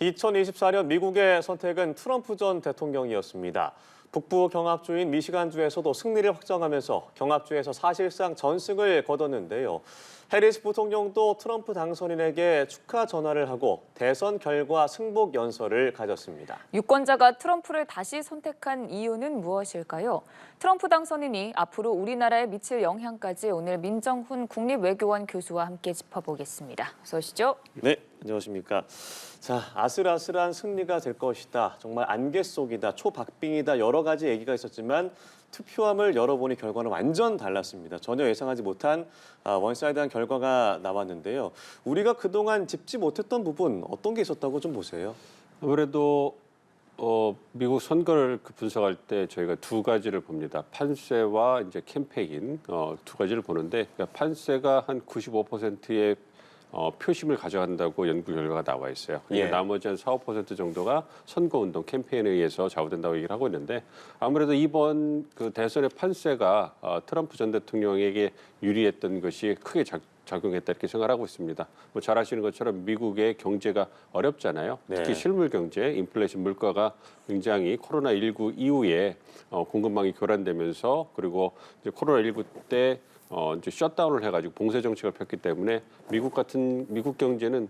2024년 미국의 선택은 트럼프 전 대통령이었습니다. 북부 경합주인 미시간주에서도 승리를 확정하면서 경합주에서 사실상 전승을 거뒀는데요. 해리스 부통령도 트럼프 당선인에게 축하 전화를 하고 대선 결과 승복 연설을 가졌습니다. 유권자가 트럼프를 다시 선택한 이유는 무엇일까요? 트럼프 당선인이 앞으로 우리나라에 미칠 영향까지 오늘 민정훈 국립외교원 교수와 함께 짚어보겠습니다. 어서 오시죠. 네, 안녕하십니까. 자, 아슬아슬한 승리가 될 것이다. 정말 안개 속이다, 초박빙이다 여러 가지 얘기가 있었지만 투표함을 열어보니 결과는 완전 달랐습니다. 전혀 예상하지 못한 원사이드한 결과가 나왔는데요. 우리가 그동안 짚지 못했던 부분 어떤 게 있었다고 좀 보세요? 아무래도 미국 선거를 분석할 때 저희가 두 가지를 봅니다. 판세와 이제 캠페인 두 가지를 보는데 그러니까 판세가 한 95%의 표심을 가져간다고 연구 결과가 나와 있어요. 그러니까 예. 나머지 한 4, 5% 정도가 선거운동 캠페인에 의해서 좌우된다고 얘기를 하고 있는데 아무래도 이번 그 대선의 판세가 트럼프 전 대통령에게 유리했던 것이 크게 작용했다 이렇게 생각하고 있습니다. 뭐 잘 아시는 것처럼 미국의 경제가 어렵잖아요. 특히 네. 실물 경제, 인플레이션 물가가 굉장히 코로나19 이후에 공급망이 교란되면서 그리고 이제 코로나19 때 이제 셧다운을 해가지고 봉쇄 정책을 폈기 때문에 미국 경제는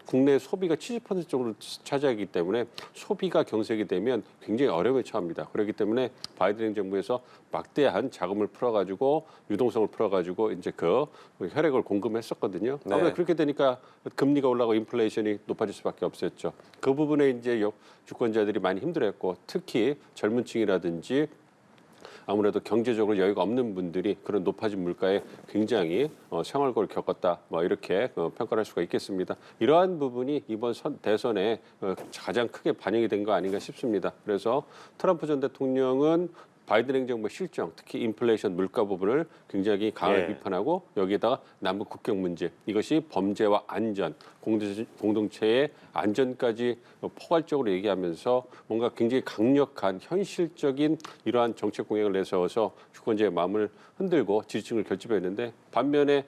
국내 소비가 70% 정도를 차지하기 때문에 소비가 경색이 되면 굉장히 어려움에 처합니다. 그렇기 때문에 바이든 행정부에서 막대한 자금을 풀어가지고 유동성을 풀어가지고 이제 그 혈액을 공급했었거든요. 네. 아무래도 그렇게 되니까 금리가 올라가고 인플레이션이 높아질 수밖에 없었죠. 그 부분에 이제 주권자들이 많이 힘들었고 특히 젊은 층이라든지 아무래도 경제적으로 여유가 없는 분들이 그런 높아진 물가에 굉장히 생활고를 겪었다. 뭐 이렇게 평가를 할 수가 있겠습니다. 이러한 부분이 이번 대선에 가장 크게 반영이 된 거 아닌가 싶습니다. 그래서 트럼프 전 대통령은 바이든 행정부의 실정, 특히 인플레이션 물가 부분을 굉장히 강하게 비판하고 여기에다가 남북 국경 문제, 이것이 범죄와 안전, 공동체의 안전까지 포괄적으로 얘기하면서 뭔가 굉장히 강력한 현실적인 이러한 정책 공약을 내세워서 주권자의 마음을 흔들고 지지층을 결집했는데 반면에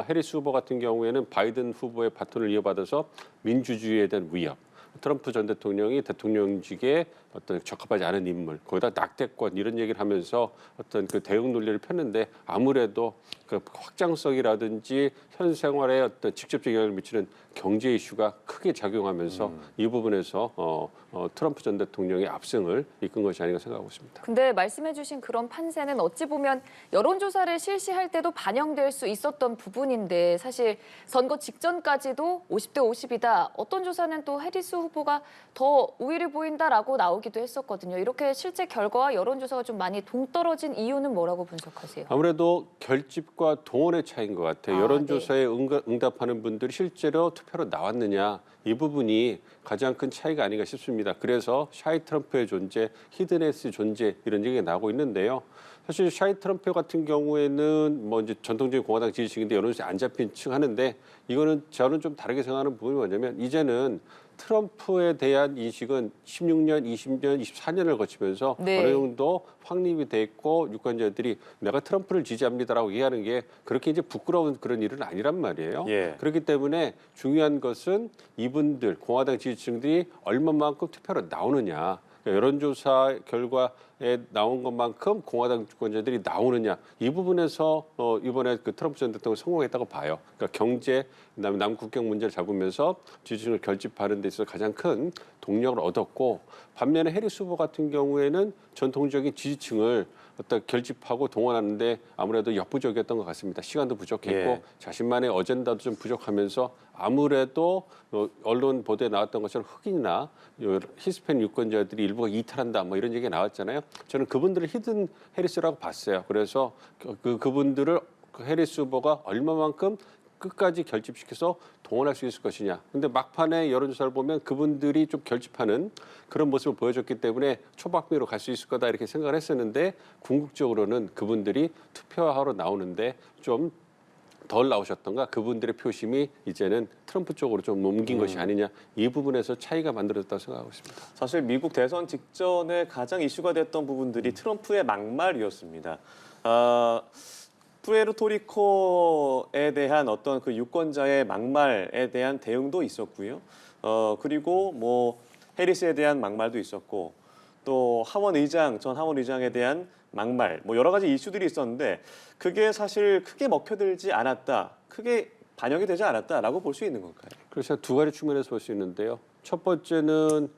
해리스 후보 같은 경우에는 바이든 후보의 바톤을 이어받아서 민주주의에 대한 위협, 트럼프 전 대통령이 대통령직에 어떤 적합하지 않은 인물, 거기다 낙태권 이런 얘기를 하면서 어떤 그 대응 논리를 폈는데 아무래도 그 확장성이라든지 현 생활에 어떤 직접적 영향을 미치는 경제 이슈가 크게 작용하면서 이 부분에서 트럼프 전 대통령의 압승을 이끈 것이 아닌가 생각하고 있습니다. 근데 말씀해주신 그런 판세는 어찌 보면 여론조사를 실시할 때도 반영될 수 있었던 부분인데 사실 선거 직전까지도 50대 50이다. 어떤 조사는 또 해리스 후보가 더 우위를 보인다라고 나오기도 했었거든요. 이렇게 실제 결과와 여론조사가 좀 많이 동떨어진 이유는 뭐라고 분석하세요? 아무래도 결집과 동원의 차이인 것 같아요. 여론조사에 응답하는 분들이 실제로 투표로 나왔느냐 이 부분이 가장 큰 차이가 아닌가 싶습니다. 그래서 샤이 트럼프의 존재, 히든에스 존재 이런 얘기가 나오고 있는데요. 사실 샤이 트럼프 같은 경우에는 뭐 이제 전통적인 공화당 지지층인데 여론조사에 안 잡힌 층 하는데 이거는 저는 좀 다르게 생각하는 부분이 뭐냐면 이제는 트럼프에 대한 인식은 16년, 20년, 24년을 거치면서 어느 정도 확립이 돼 있고 유권자들이 내가 트럼프를 지지합니다라고 얘기하는 게 그렇게 이제 부끄러운 그런 일은 아니란 말이에요. 그렇기 때문에 중요한 것은 이분들 공화당 지지층들이 얼마만큼 투표로 나오느냐. 여론조사 결과에 나온 것만큼 공화당 주권자들이 나오느냐 이 부분에서 이번에 그 트럼프 전 대통령이 성공했다고 봐요. 그러니까 경제, 그다음에 남국경 문제를 잡으면서 지지층을 결집하는 데 있어서 가장 큰 동력을 얻었고 반면에 해리스 후보 같은 경우에는 전통적인 지지층을 어떤 결집하고 동원하는데 아무래도 역부족이었던 것 같습니다. 시간도 부족했고 자신만의 어젠다도 좀 부족하면서 아무래도 언론 보도에 나왔던 것처럼 흑인이나 히스패닉 유권자들이 일부가 이탈한다 뭐 이런 얘기가 나왔잖아요. 저는 그분들을 히든 해리스라고 봤어요. 그래서 그분들을 해리스 후보가 얼마만큼 끝까지 결집시켜서 동원할 수 있을 것이냐. 근데 막판에 여론조사를 보면 그분들이 좀 결집하는 그런 모습을 보여줬기 때문에 초박빙으로 갈 수 있을 거다 이렇게 생각을 했었는데 궁극적으로는 그분들이 투표하러 나오는데 좀 덜 나오셨던가 그분들의 표심이 이제는 트럼프 쪽으로 좀 옮긴 것이 아니냐 이 부분에서 차이가 만들어졌다고 생각하고 있습니다. 사실 미국 대선 직전에 가장 이슈가 됐던 부분들이 트럼프의 막말이었습니다. 푸에르토리코에 대한 어떤 그 유권자의 막말에 대한 대응도 있었고요. 그리고 뭐 해리스에 대한 막말도 있었고 또 전 하원 의장에 대한 막말, 뭐 여러 가지 이슈들이 있었는데 그게 사실 크게 먹혀들지 않았다, 크게 반영이 되지 않았다라고 볼 수 있는 건가요? 그래서 두 가지 측면에서 볼 수 있는데요. 첫 번째는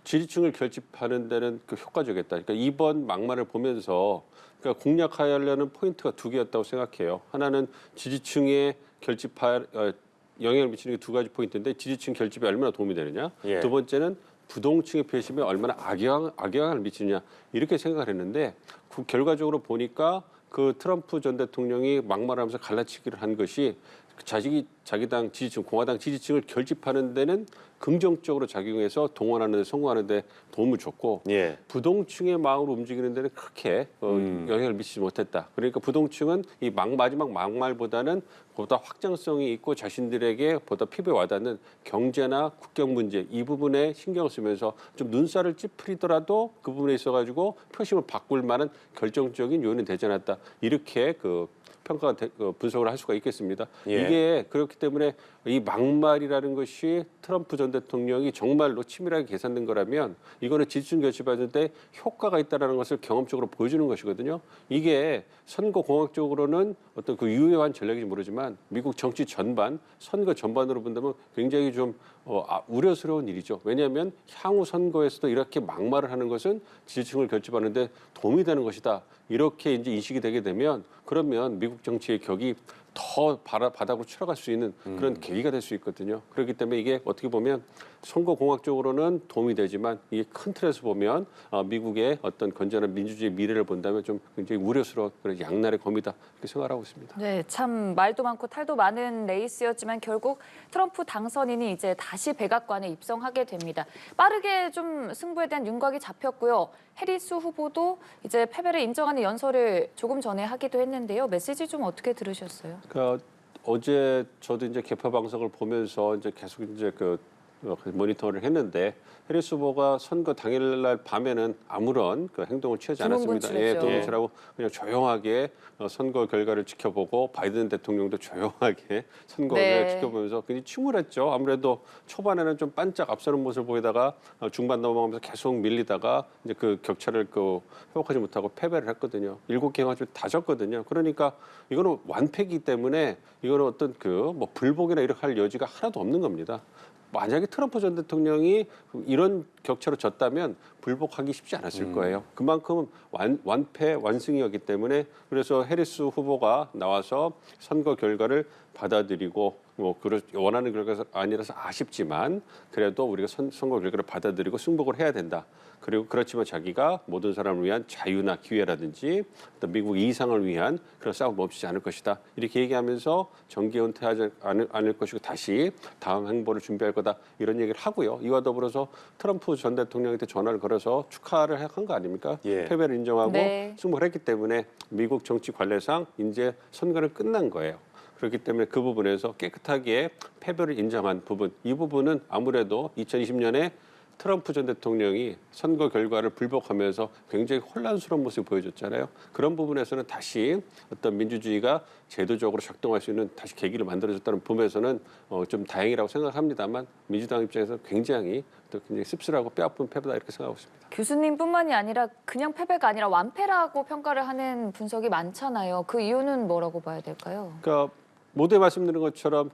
지지층을 결집하는 데는 그 효과적이었다. 그러니까 이번 막말을 보면서 그러니까 공략하려는 포인트가 두 개였다고 생각해요. 하나는 지지층에 결집할 영향을 미치는 게 두 가지 포인트인데 지지층 결집에 얼마나 도움이 되느냐. 예. 두 번째는 부동층의 배심에 얼마나 악영향을 미치느냐 이렇게 생각을 했는데 그 결과적으로 보니까 그 트럼프 전 대통령이 막말하면서 갈라치기를 한 것이 자기 당 지지층, 공화당 지지층을 결집하는 데는 긍정적으로 작용해서 동원하는 데 성공하는 데 도움을 줬고 예. 부동층의 마음으로 움직이는 데는 그렇게 영향을 미치지 못했다. 그러니까 부동층은 이 마지막 막말보다는 보다 확장성이 있고 자신들에게 보다 피부에 와닿는 경제나 국경 문제 이 부분에 신경을 쓰면서 좀 눈살을 찌푸리더라도 그 부분에 있어가지고 표심을 바꿀 만한 결정적인 요인이 되지 않았다. 이렇게 분석을 할 수가 있겠습니다. 예. 이게 그렇기 때문에 이 막말이라는 것이 트럼프 전 대통령이 정말로 치밀하게 계산된 거라면 이거는 지지층 결집하는 데 효과가 있다는 것을 경험적으로 보여주는 것이거든요. 이게 선거 공학적으로는 어떤 그 유효한 전략인지 모르지만 미국 정치 전반, 선거 전반으로 본다면 굉장히 좀 우려스러운 일이죠. 왜냐하면 향후 선거에서도 이렇게 막말을 하는 것은 지지층을 결집하는 데 도움이 되는 것이다. 이렇게 이제 인식이 되게 되면 그러면 미국 정치의 격이 더 바닥으로 추락할 수 있는 그런 계기가 될 수 있거든요. 그렇기 때문에 이게 어떻게 보면 선거 공학적으로는 도움이 되지만 이게 큰 틀에서 보면 미국의 어떤 건전한 민주주의 미래를 본다면 좀 굉장히 우려스러운 그런 양날의 검이다 이렇게 생각하고 있습니다. 네, 참 말도 많고 탈도 많은 레이스였지만 결국 트럼프 당선인이 이제 다시 백악관에 입성하게 됩니다. 빠르게 좀 승부에 대한 윤곽이 잡혔고요. 해리스 후보도 이제 패배를 인정하는 연설을 조금 전에 하기도 했는데요. 메시지 좀 어떻게 들으셨어요? 그러니까 어제 저도 이제 개표 방송을 보면서 이제 계속 이제 모니터를 했는데 해리스 후보가 선거 당일날 밤에는 아무런 행동을 취하지 않았습니다. 두문치라고 그냥 조용하게 선거 결과를 지켜보고 바이든 대통령도 조용하게 선거 결과를 지켜보면서 굉장히 침울했죠. 아무래도 초반에는 좀 반짝 앞서는 모습을 보이다가 중반 넘어가면서 계속 밀리다가 이제 그 격차를 회복하지 못하고 패배를 했거든요. 7개 가지고 다 졌거든요. 그러니까 이거는 완패이기 때문에 이거는 어떤 뭐 불복이나 이렇게 할 여지가 하나도 없는 겁니다. 만약에 트럼프 전 대통령이 이런 격차로 졌다면 불복하기 쉽지 않았을 거예요. 그만큼 완패, 완승이었기 때문에 그래서 해리스 후보가 나와서 선거 결과를 받아들이고 원하는 결과가 아니라서 아쉽지만 그래도 우리가 선거 결과를 받아들이고 승복을 해야 된다. 그리고 그렇지만 자기가 모든 사람을 위한 자유나 기회라든지 어떤 미국 이상을 위한 그런 싸움 멈추지 않을 것이다. 이렇게 얘기하면서 정계 은퇴하지 않을 것이고 다시 다음 행보를 준비할 거다. 이런 얘기를 하고요. 이와 더불어서 트럼프 전 대통령한테 전화를 걸어서 축하를 한 거 아닙니까? 예. 패배를 인정하고 네. 승복을 했기 때문에 미국 정치 관례상 이제 선거는 끝난 거예요. 그렇기 때문에 그 부분에서 깨끗하게 패배를 인정한 부분, 이 부분은 아무래도 2020년에 트럼프 전 대통령이 선거 결과를 불복하면서 굉장히 혼란스러운 모습을 보여줬잖아요. 그런 부분에서는 다시 어떤 민주주의가 제도적으로 작동할 수 있는 다시 계기를 만들어줬다는 부분에서는 좀 다행이라고 생각합니다만 민주당 입장에서 굉장히 씁쓸하고 뼈아픈 패배다 이렇게 생각하고 있습니다. 교수님뿐만이 아니라 그냥 패배가 아니라 완패라고 평가를 하는 분석이 많잖아요. 그 이유는 뭐라고 봐야 될까요? 그러니까 모두에 말씀드린 것처럼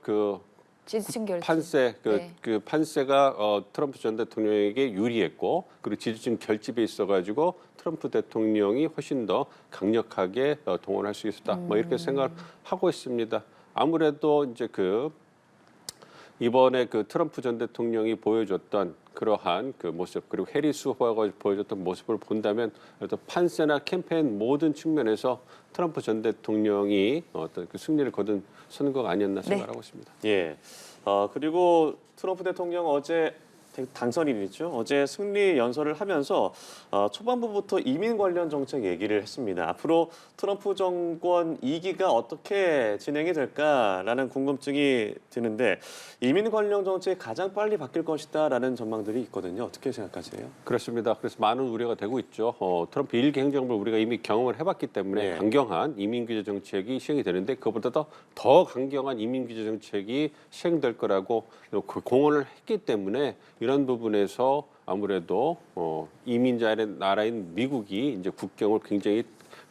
지지층 결집. 판세 네. 그 판세가 트럼프 전 대통령에게 유리했고 그리고 지지층 결집에 있어가지고 트럼프 대통령이 훨씬 더 강력하게 동원할 수 있었다. 뭐 이렇게 생각을 하고 있습니다. 아무래도 이제 이번에 트럼프 전 대통령이 보여줬던 그러한 모습 그리고 해리스 후보가 보여줬던 모습을 본다면 어떤 판세나 캠페인 모든 측면에서 트럼프 전 대통령이 어떤 승리를 거둔 선거가 아니었나 생각하고 있습니다. 예. 그리고 트럼프 대통령 어제 당선인이죠. 어제 승리 연설을 하면서 초반부부터 이민 관련 정책 얘기를 했습니다. 앞으로 트럼프 정권 2기가 어떻게 진행이 될까라는 궁금증이 드는데 이민 관련 정책이 가장 빨리 바뀔 것이다라는 전망들이 있거든요. 어떻게 생각하세요? 그렇습니다. 그래서 많은 우려가 되고 있죠. 트럼프 1기 행정부를 우리가 이미 경험을 해봤기 때문에 네. 강경한 이민 규제 정책이 시행이 되는데 그보다 더 강경한 이민 규제 정책이 시행될 거라고 공언을 했기 때문에 이런 부분에서 아무래도 이민자의 나라인 미국이 이제 국경을 굉장히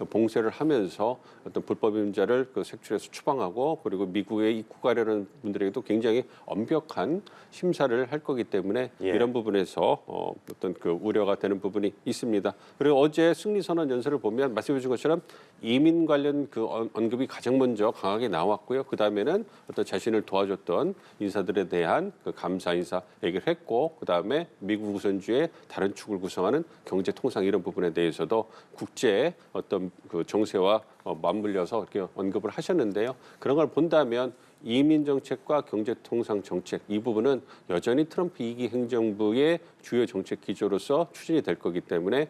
봉쇄를 하면서 어떤 불법 임자를 색출해서 추방하고 그리고 미국에 입국하려는 분들에게도 굉장히 엄격한 심사를 할 거기 때문에 예. 이런 부분에서 어떤 우려가 되는 부분이 있습니다. 그리고 어제 승리 선언 연설을 보면 말씀해 주신 것처럼 이민 관련 언급이 가장 먼저 강하게 나왔고요. 그 다음에는 어떤 자신을 도와줬던 인사들에 대한 감사 인사 얘기를 했고, 그 다음에 미국 우선주의 다른 축을 구성하는 경제 통상 이런 부분에 대해서도 국제 어떤 정세와 맞물려서 이렇게 언급을 하셨는데요. 그런 걸 본다면 이민 정책과 경제 통상 정책 이 부분은 여전히 트럼프 2기 행정부의 주요 정책 기조로서 추진이 될 거기 때문에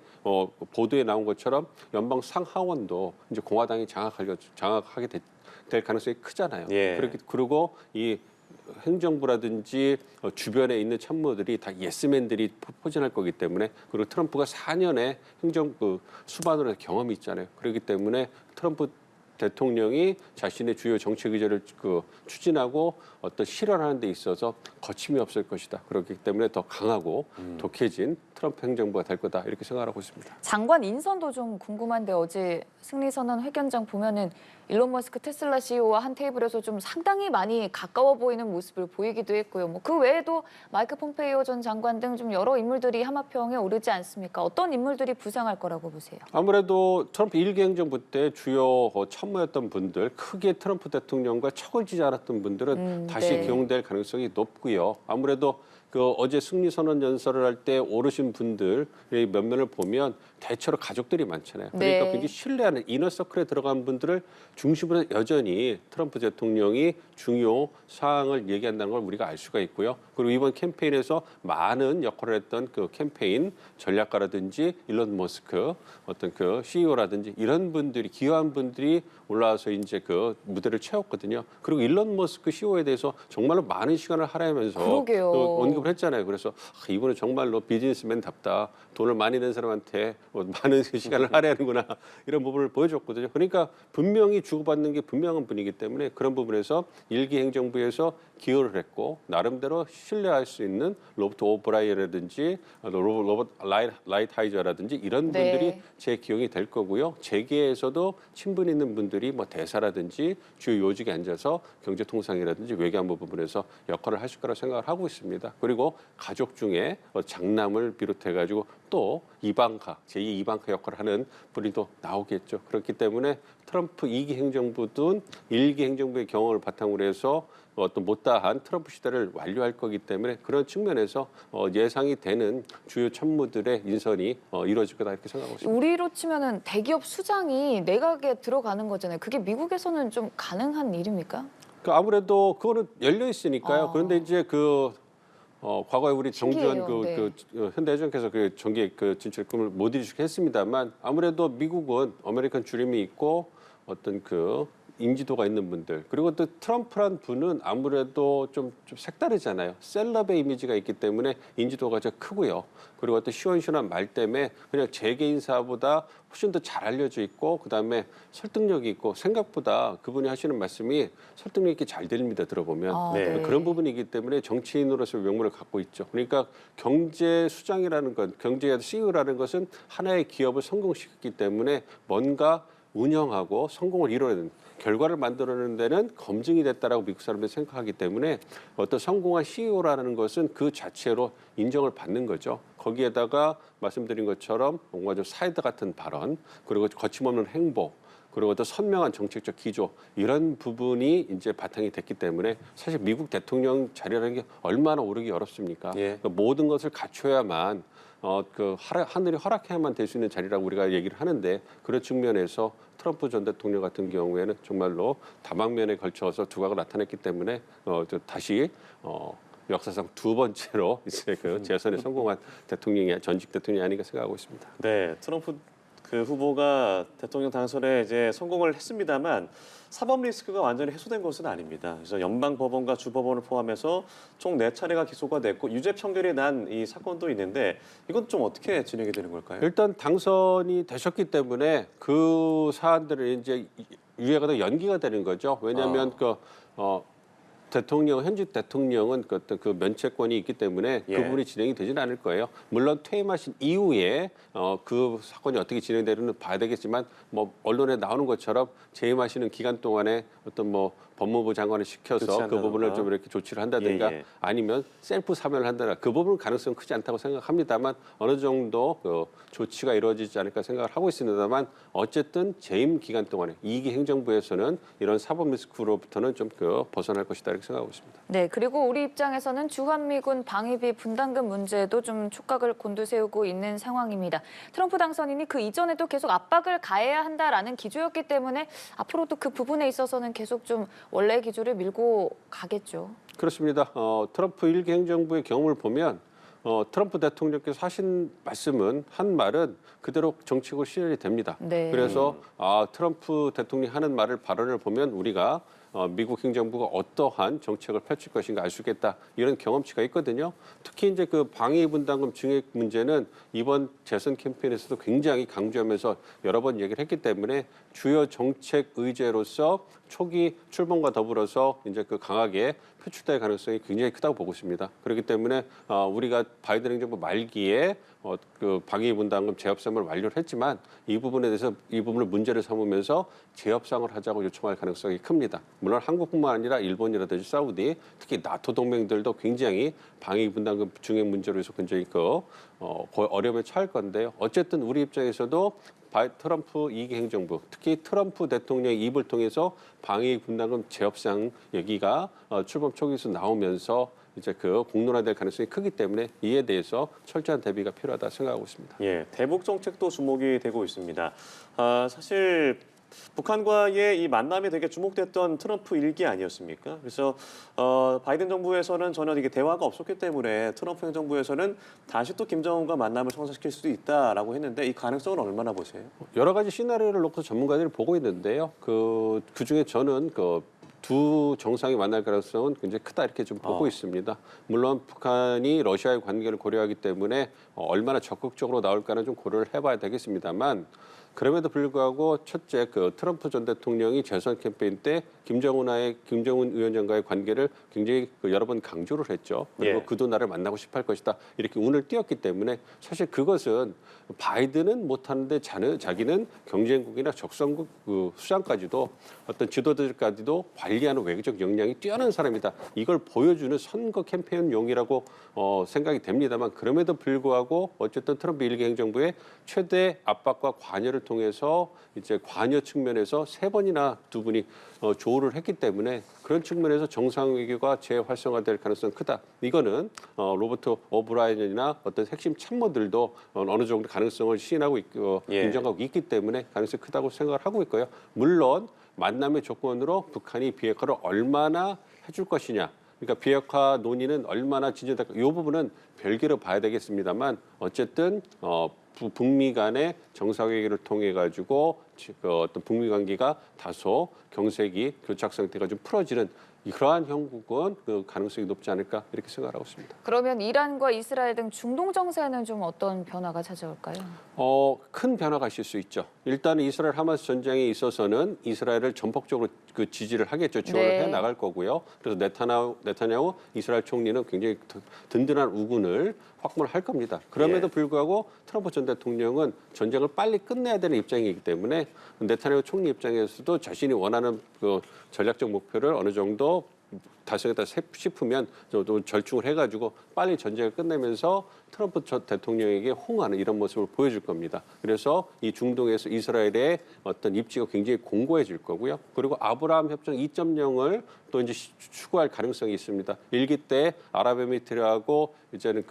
보도에 나온 것처럼 연방 상하원도 이제 공화당이 장악하게 될 가능성이 크잖아요. 예. 그리고 이 행정부라든지 주변에 있는 참모들이 다 예스맨들이 포진할 거기 때문에 그리고 트럼프가 4년의 행정부 수반으로 경험이 있잖아요. 그렇기 때문에 트럼프 대통령이 자신의 주요 정책 의제를 추진하고 어떤 실현하는 데 있어서 거침이 없을 것이다. 그렇기 때문에 더 강하고 독해진 트럼프 행정부가 될 거다. 이렇게 생각하고 있습니다. 장관 인선도 좀 궁금한데 어제 승리선언 회견장 보면은 일론 머스크 테슬라 CEO와 한 테이블에서 좀 상당히 많이 가까워 보이는 모습을 보이기도 했고요. 뭐 그 외에도 마이크 폼페이오 전 장관 등 좀 여러 인물들이 하마평에 오르지 않습니까? 어떤 인물들이 부상할 거라고 보세요? 아무래도 트럼프 1기 행정부 때 주요 참모였던 분들, 크게 트럼프 대통령과 척을 지지 않았던 분들은 다시 네. 기용될 가능성이 높고요. 아무래도 어제 승리 선언 연설을 할 때 오르신 분들의 면면을 보면 대체로 가족들이 많잖아요. 그러니까 네. 굉장히 신뢰하는 이너서클에 들어간 분들을 중심으로 여전히 트럼프 대통령이 중요 사항을 얘기한다는 걸 우리가 알 수가 있고요. 그리고 이번 캠페인에서 많은 역할을 했던 캠페인 전략가라든지 일론 머스크 어떤 CEO라든지 이런 분들이 기여한 분들이 올라와서 이제 무대를 채웠거든요. 그리고 일론 머스크 CEO에 대해서 정말로 많은 시간을 할애하면서 그러게요. 언급을 했잖아요. 그래서 이분은 정말로 비즈니스맨답다. 돈을 많이 낸 사람한테 많은 시간을 할애하는구나. 이런 부분을 보여줬거든요. 그러니까 분명히 주고받는 게 분명한 분이기 때문에 그런 부분에서 일기 행정부에서 기여를 했고 나름대로 신뢰할 수 있는 로버트 오브라이언이라든지 로버트 라이트하이저라든지 이런 네. 분들이 제 기용이 될 거고요. 재계에서도 친분 있는 분들이 대사라든지 주요 요직에 앉아서 경제통상이라든지 외교안보 부분에서 역할을 하실 거라고 생각을 하고 있습니다. 그리고 가족 중에 장남을 비롯해가지고 또 이방카, 제2 이방카 역할을 하는 분이 또 나오겠죠. 그렇기 때문에 트럼프 2기 행정부든 1기 행정부의 경험을 바탕으로 해서 어떤 못다한 트럼프 시대를 완료할 거기 때문에 그런 측면에서 예상이 되는 주요 참모들의 인선이 이루어질 거다 이렇게 생각하고 있습니다. 우리로 치면은 대기업 수장이 내각에 들어가는 거잖아요. 그게 미국에서는 좀 가능한 일입니까? 아무래도 그거는 열려 있으니까요. 그런데 이제 과거에 우리 정주현 신기해요. 네. 현대해전께서 정계 진출 꿈을 못 이루시게 했습니다만 아무래도 미국은 아메리칸 주림이 있고 어떤 인지도가 있는 분들 그리고 또 트럼프란 분은 아무래도 좀 색다르잖아요. 셀럽의 이미지가 있기 때문에 인지도가 좀 크고요. 그리고 어떤 시원시원한 말 때문에 그냥 재계 인사보다 훨씬 더 잘 알려져 있고 그다음에 설득력이 있고 생각보다 그분이 하시는 말씀이 설득력 있게 잘 들립니다. 들어보면. 네. 그런 부분이기 때문에 정치인으로서의 명물을 갖고 있죠. 그러니까 경제 수장이라는 것, 경제 CEO라는 것은 하나의 기업을 성공시켰기 때문에 뭔가 운영하고 성공을 이뤄내는 결과를 만들어내는 데는 검증이 됐다라고 미국 사람들이 생각하기 때문에 어떤 성공한 CEO라는 것은 그 자체로 인정을 받는 거죠. 거기에다가 말씀드린 것처럼 뭔가 좀 사이드 같은 발언 그리고 거침없는 행보 그리고 또 선명한 정책적 기조 이런 부분이 이제 바탕이 됐기 때문에 사실 미국 대통령 자리라는 게 얼마나 오르기 어렵습니까? 예. 그러니까 모든 것을 갖춰야만 하늘이 허락해야만 될 수 있는 자리라고 우리가 얘기를 하는데 그런 측면에서 트럼프 전 대통령 같은 경우에는 정말로 다방면에 걸쳐서 두각을 나타냈기 때문에 다시 역사상 두 번째로 이제 그 재선에 성공한 대통령이 전직 대통령이 아닌가 생각하고 있습니다. 네, 트럼프 그 후보가 대통령 당선에 이제 성공을 했습니다만 사법 리스크가 완전히 해소된 것은 아닙니다. 그래서 연방 법원과 주 법원을 포함해서 총 4차례가 기소가 됐고 유죄 판결이 난 이 사건도 있는데 이건 좀 어떻게 진행이 되는 걸까요? 일단 당선이 되셨기 때문에 그 사안들은 이제 유예가 더 연기가 되는 거죠. 왜냐하면 현직 대통령은 그 면책권이 있기 때문에 그 예. 부분이 진행이 되지는 않을 거예요. 물론 퇴임하신 이후에 그 사건이 어떻게 진행되는지 봐야 되겠지만 뭐 언론에 나오는 것처럼 재임하시는 기간 동안에 어떤 뭐 법무부 장관을 시켜서 그 조치한다던가. 부분을 좀 이렇게 조치를 한다든가 예. 아니면 셀프 사면을 한다든가 그 부분은 가능성은 크지 않다고 생각합니다만 어느 정도 그 조치가 이루어지지 않을까 생각을 하고 있습니다만 어쨌든 재임 기간 동안에 2기 행정부에서는 이런 사법 리스크로부터는 좀 벗어날 것이다 이렇게 생각하고 있습니다. 네, 그리고 우리 입장에서는 주한미군 방위비 분담금 문제도 좀 촉각을 곤두세우고 있는 상황입니다. 트럼프 당선인이 그 이전에도 계속 압박을 가해야 한다라는 기조였기 때문에 앞으로도 그 부분에 있어서는 계속 좀 원래 기조를 밀고 가겠죠. 그렇습니다. 트럼프 1기 행정부의 경험을 보면 트럼프 대통령께서 하신 한 말은 그대로 정책으로 실현이 됩니다. 네. 그래서 트럼프 대통령이 하는 발언을 보면 우리가 미국 행정부가 어떠한 정책을 펼칠 것인가 알 수 있겠다 이런 경험치가 있거든요. 특히 이제 그 방위 분담금 증액 문제는 이번 재선 캠페인에서도 굉장히 강조하면서 여러 번 얘기를 했기 때문에 주요 정책 의제로서 초기 출범과 더불어서 이제 그 강하게 표출될 가능성이 굉장히 크다고 보고 있습니다. 그렇기 때문에 우리가 바이든 행정부 말기에 그 방위 분담금 재협상을 완료를 했지만 이 부분을 문제를 삼으면서 재협상을 하자고 요청할 가능성이 큽니다. 물론 한국뿐만 아니라 일본이라든지 사우디, 특히 나토 동맹들도 굉장히 방위 분담금 증액 문제로 해서 굉장히 어려움에 처할 건데요. 어쨌든 우리 입장에서도 트럼프 2기 행정부, 특히 트럼프 대통령의 입을 통해서 방위 분담금 재협상 얘기가 출범 초기에서 나오면서 이제 공론화될 가능성이 크기 때문에 이에 대해서 철저한 대비가 필요하다 생각하고 있습니다. 예, 대북 정책도 주목이 되고 있습니다. 사실 북한과의 이 만남이 되게 주목됐던 트럼프 1기 아니었습니까? 그래서 바이든 정부에서는 전혀 이게 대화가 없었기 때문에 트럼프 행정부에서는 다시 또 김정은과 만남을 성사시킬 수도 있다라고 했는데 이 가능성은 얼마나 보세요? 여러 가지 시나리오를 놓고 전문가들이 보고 있는데요. 그 중에 저는 두 정상이 만날 가능성은 굉장히 크다 이렇게 좀 보고 있습니다. 물론 북한이 러시아의 관계를 고려하기 때문에 얼마나 적극적으로 나올까는 좀 고려를 해봐야 되겠습니다만 그럼에도 불구하고 첫째 트럼프 전 대통령이 재선 캠페인 때 김정은 위원장과의 관계를 굉장히 여러 번 강조를 했죠. 그리고 예. 그도 나를 만나고 싶어 할 것이다. 이렇게 운을 띄웠기 때문에 사실 그것은 바이든은 못하는데 자기는 경쟁국이나 적성국 수장까지도 어떤 지도자들까지도 관리하는 외교적 역량이 뛰어난 사람이다. 이걸 보여주는 선거 캠페인용이라고 생각이 됩니다만 그럼에도 불구하고 어쨌든 트럼프 1기 행정부의 최대 압박과 관여를 통해서 이제 관여 측면에서 3번이나 두 분이 조우를 했기 때문에 그런 측면에서 정상 외교가 재활성화될 가능성이 크다. 이거는 로버트 오브라이언이나 어떤 핵심 참모들도 어느 정도 가능성을 시인하고 있고 예. 인정하고 있기 때문에 가능성이 크다고 생각을 하고 있고요. 물론 만남의 조건으로 북한이 비핵화를 얼마나 해줄 것이냐. 그러니까 비핵화 논의는 얼마나 진전될까. 이 부분은 별개로 봐야 되겠습니다만 어쨌든 북미 간의 정상회의를 통해 가지고 어떤 북미 관계가 다소 경색이 교착 상태가 좀 풀어지는 그러한 형국은 가능성이 높지 않을까 이렇게 생각하고 있습니다. 그러면 이란과 이스라엘 등 중동 정세는 좀 어떤 변화가 찾아올까요? 큰 변화가 있을 수 있죠. 일단 이스라엘 하마스 전쟁에 있어서는 이스라엘을 전폭적으로 지지를 하겠죠. 지원을 네. 해 나갈 거고요. 그래서 네타냐후 이스라엘 총리는 굉장히 든든한 우군을 확보를 할 겁니다. 그럼에도 예. 불구하고 트럼프 전 대통령은 전쟁을 빨리 끝내야 되는 입장이기 때문에 네타냐후 총리 입장에서도 자신이 원하는 전략적 목표를 어느 정도 달성했다 싶으면 좀 절충을 해가지고 빨리 전쟁을 끝내면서 트럼프 전 대통령에게 호응하는 이런 모습을 보여줄 겁니다. 그래서 이 중동에서 이스라엘의 어떤 입지가 굉장히 공고해질 거고요. 그리고 아브라함 협정 2.0을 또 이제 추구할 가능성이 있습니다. 1기 때 아랍에미리트하고 이제는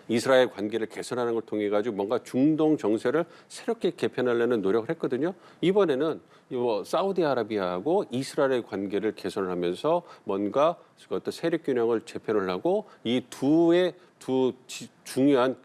이스라엘 관계를 개선하는 걸 통해 가지고 뭔가 중동 정세를 새롭게 개편하려는 노력을 했거든요. 이번에는 사우디아라비아하고 이스라엘 관계를 개선을 하면서 뭔가 어떤 세력 균형을 재편을 하고 이 중요한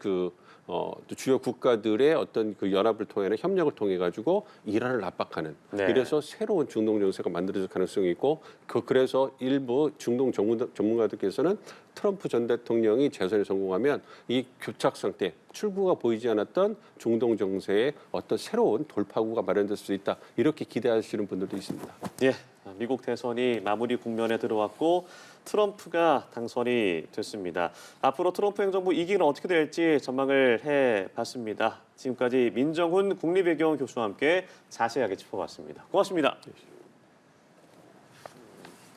또 주요 국가들의 어떤 그 연합을 통해 협력을 통해 가지고 이란을 압박하는 네. 이래서 새로운 중동 정세가 만들어질 가능성이 있고 그래서 일부 중동 전문가들께서는 트럼프 전 대통령이 재선에 성공하면 이 교착 상태 출구가 보이지 않았던 중동 정세의 어떤 새로운 돌파구가 마련될 수 있다 이렇게 기대하시는 분들도 있습니다. 예, 미국 대선이 마무리 국면에 들어왔고 트럼프가 당선이 됐습니다. 앞으로 트럼프 행정부 2기는 어떻게 될지 전망을 해봤습니다. 지금까지 민정훈 국립외교원 교수와 함께 자세하게 짚어봤습니다. 고맙습니다.